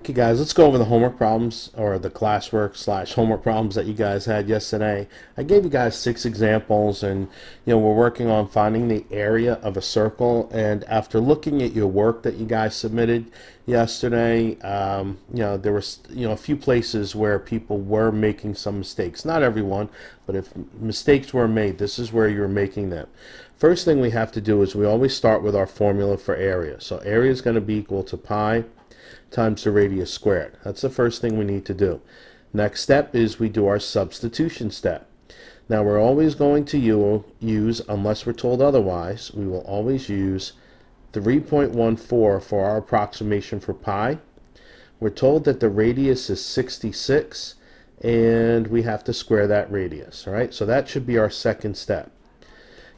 Okay, guys, let's go over the homework problems or the classwork slash homework problems that you guys had yesterday. I gave you guys 6 examples, and we're working on finding the area of a circle. And after looking at your work that you guys submitted yesterday, there was a few places where people were making some mistakes. Not everyone, but if mistakes were made, this is where you're making them. First thing we have to do is we always start with our formula for area. So area is going to be equal to pi times the radius squared. That's the first thing we need to do. Next step is we do our substitution step. Now we're always going to use, unless we're told otherwise, we will always use 3.14 for our approximation for pi. We're told that the radius is 66 and we have to square that radius. All right, so that should be our second step.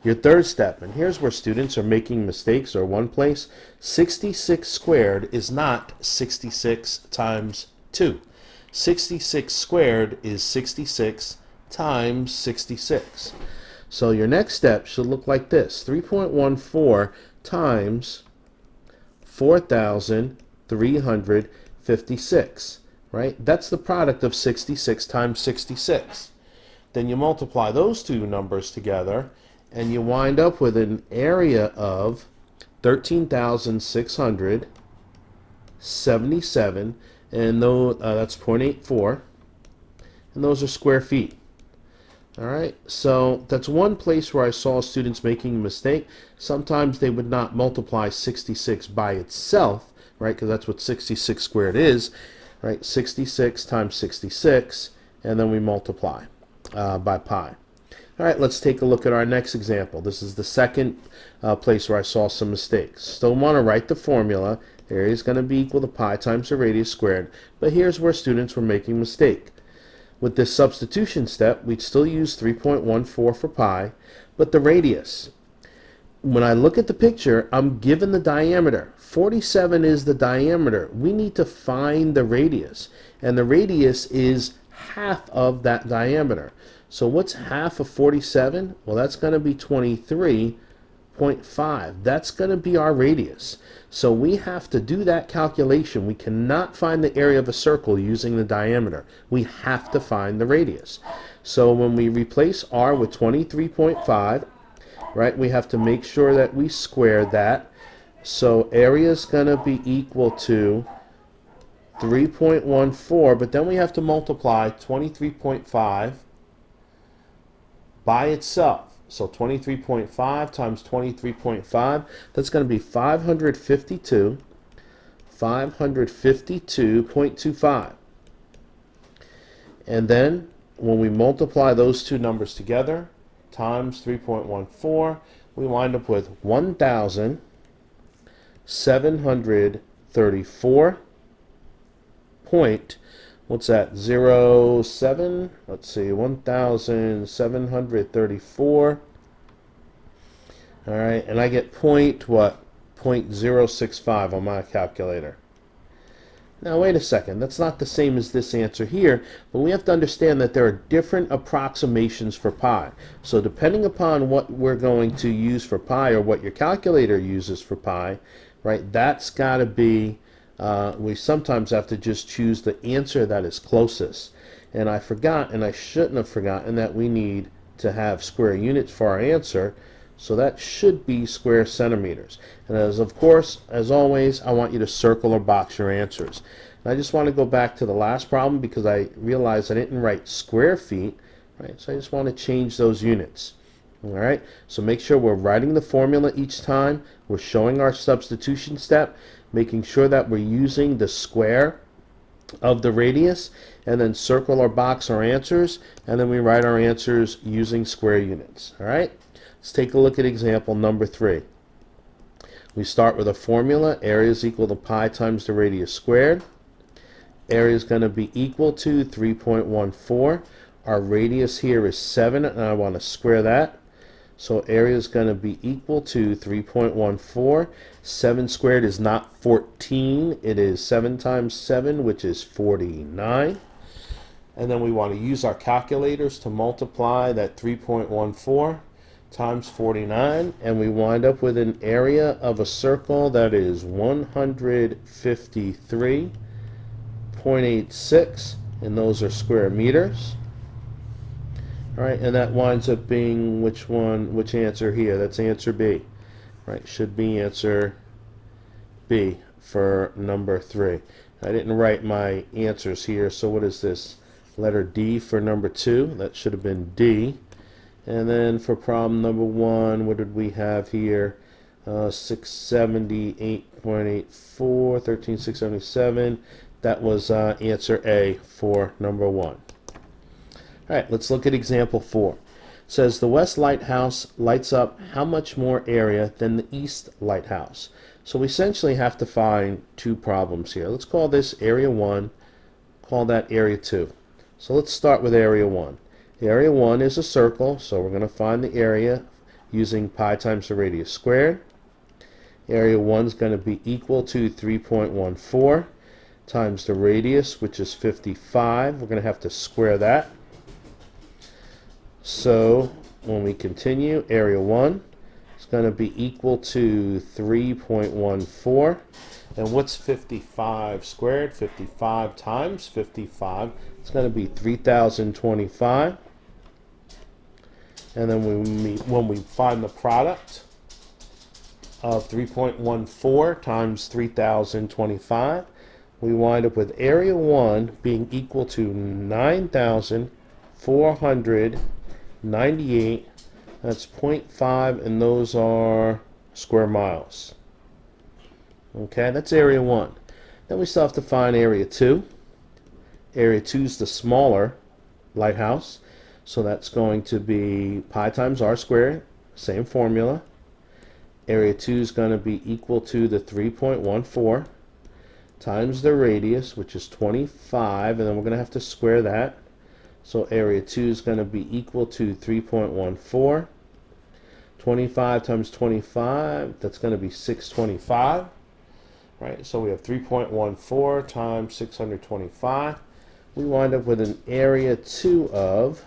Your third step, and here's where students are making mistakes, or one place, 66 squared is not 66 times 2. 66 squared is 66 times 66. So your next step should look like this, 3.14 times 4,356, right? That's the product of 66 times 66. Then you multiply those two numbers together, and you wind up with an area of 13,677, and that's 0.84, and those are square feet. All right, so that's one place where I saw students making a mistake. Sometimes they would not multiply 66 by itself, right, because that's what 66 squared is, right? 66 times 66, and then we multiply by pi. All right, let's take a look at our next example. This is the second place where I saw some mistakes. Still want to write the formula. Area is going to be equal to pi times the radius squared. But here's where students were making a mistake. With this substitution step, we'd still use 3.14 for pi, but the radius. When I look at the picture, I'm given the diameter. 47 is the diameter. We need to find the radius, and the radius is half of that diameter. So what's half of 47? Well, that's going to be 23.5. That's going to be our radius. So we have to do that calculation. We cannot find the area of a circle using the diameter. We have to find the radius. So when we replace r with 23.5, right, we have to make sure that we square that. So area is going to be equal to 3.14, but then we have to multiply 23.5 by itself. So 23.5 times 23.5, that's going to be 552.25. And then when we multiply those two numbers together times 3.14, we wind up with 1,734 point, what's that, 07, let's see, 1,734, all right, and I get point, what, 0.065 on my calculator. Now wait a second, that's not the same as this answer here, but we have to understand that there are different approximations for pi. So depending upon what we're going to use for pi, or what your calculator uses for pi, right, that's got to be, we sometimes have to just choose the answer that is closest. And I forgot, and I shouldn't have forgotten, that we need to have square units for our answer. So that should be square centimeters. And of course, as always, I want you to circle or box your answers. And I just want to go back to the last problem because I realized I didn't write square feet, right? So I just want to change those units. All right, so make sure we're writing the formula each time. We're showing our substitution step, making sure that we're using the square of the radius, and then circle or box our answers, and then we write our answers using square units. All right, let's take a look at example number 3. We start with a formula. Area is equal to pi times the radius squared. Area is going to be equal to 3.14. Our radius here is 7, and I want to square that. So area is going to be equal to 3.14. 7 squared is not 14. It is 7 times 7, which is 49. And then we want to use our calculators to multiply that 3.14 times 49. And we wind up with an area of a circle that is 153 0.86, and those are square meters. All right, and that winds up being which one, which answer here? That's answer B. Right, should be answer B for number 3. I didn't write my answers here, so what is this? Letter D for number 2. That should have been D. And then for problem number 1, what did we have here? 678.84, 13,677. That was answer A for number 1. All right, let's look at example 4. It says the west lighthouse lights up how much more area than the east lighthouse? So we essentially have to find two problems here. Let's call this area 1, call that area 2. So let's start with area 1. Area 1 is a circle, so we're going to find the area using pi times the radius squared. Area 1 is going to be equal to 3.14 times the radius, which is 55. We're going to have to square that. So when we continue, area 1 is going to be equal to 3.14. And what's 55 squared? 55 times 55. It's going to be 3,025. And then when we find the product of 3.14 times 3,025, we wind up with area 1 being equal to 9,498. That's 0.5, and those are square miles. Okay, that's area 1. Then we still have to find area 2. Area 2 is the smaller lighthouse, so that's going to be pi times r squared, same formula. Area 2 is going to be equal to the 3.14 times the radius, which is 25, and then we're going to have to square that. So area 2 is going to be equal to 3.14. 25 times 25, that's going to be 625. Right, so we have 3.14 times 625. We wind up with an area 2 of,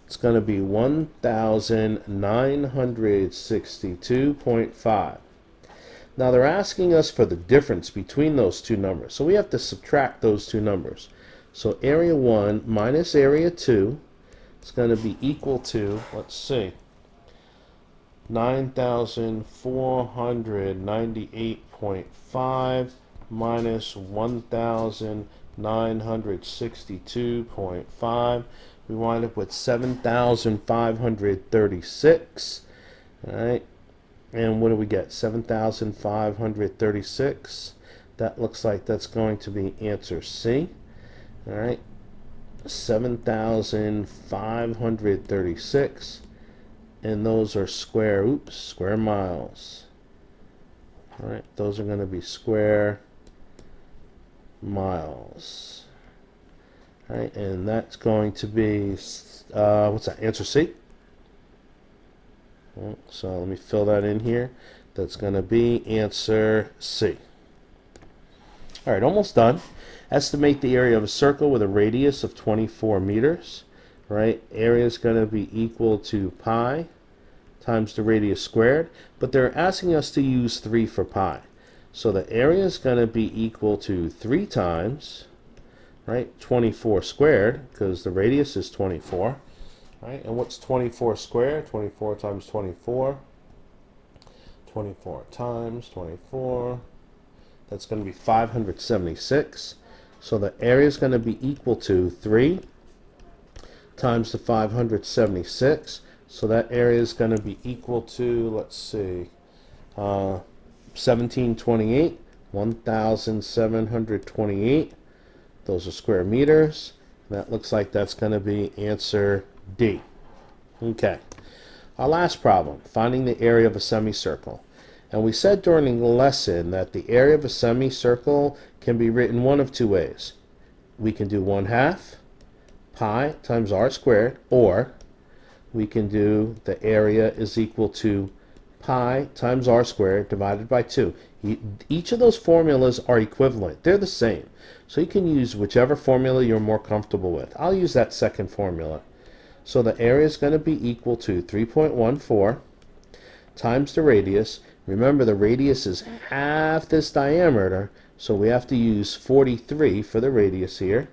it's going to be 1,962.5. Now they're asking us for the difference between those two numbers, so we have to subtract those two numbers. So area 1 minus area 2 is going to be equal to, let's see, 9,498.5 minus 1,962.5. We wind up with 7,536. All right, and what do we get? 7,536. That looks like that's going to be answer C. All right, 7,536. And those are square miles. All right, those are going to be square miles. All right, and that's going to be, what's that, answer C? So let me fill that in here. That's going to be answer C. All right, almost done. Estimate the area of a circle with a radius of 24 meters. Right, area is going to be equal to pi times the radius squared, but they're asking us to use 3 for pi. So the area is going to be equal to 3 times, right, 24 squared, because the radius is 24. Right, and what's 24 squared? 24 times 24. 24 times 24. That's going to be 576. So the area is going to be equal to 3 times the 576. So that area is going to be equal to, let's see, 1728, 1,728. Those are square meters. That looks like that's going to be answer D. Okay. Our last problem, finding the area of a semicircle. And we said during the lesson that the area of a semicircle can be written one of two ways. We can do 1/2 pi times r squared, or we can do the area is equal to pi times r squared divided by 2. Each of those formulas are equivalent. They're the same. So you can use whichever formula you're more comfortable with. I'll use that second formula. So the area is going to be equal to 3.14 times the radius. Remember, the radius is half this diameter, so we have to use 43 for the radius here.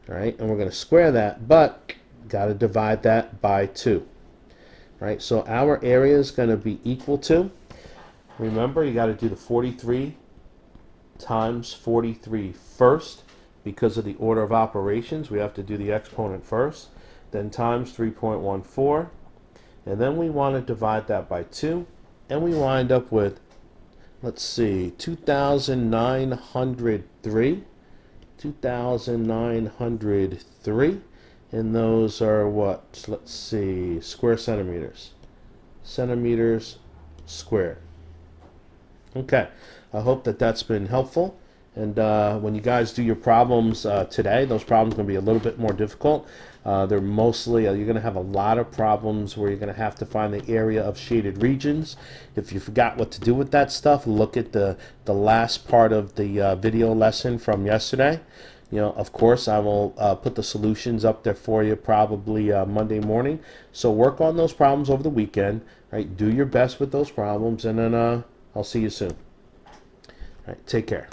All right, and we're going to square that, but got to divide that by 2. All right, so our area is going to be equal to, remember, you got to do the 43 times 43 first. Because of the order of operations, we have to do the exponent first, then times 3.14, and then we want to divide that by 2, and we wind up with, let's see, 2,903. 2,903, and those are what? Let's see, square centimeters. Centimeters squared. Okay, I hope that that's been helpful. And when you guys do your problems today, those problems are going to be a little bit more difficult. They're mostly, you're going to have a lot of problems where you're going to have to find the area of shaded regions. If you forgot what to do with that stuff, look at the last part of the video lesson from yesterday. You know, of course, I will put the solutions up there for you probably Monday morning. So work on those problems over the weekend. Right? Do your best with those problems, and then I'll see you soon. All right, take care.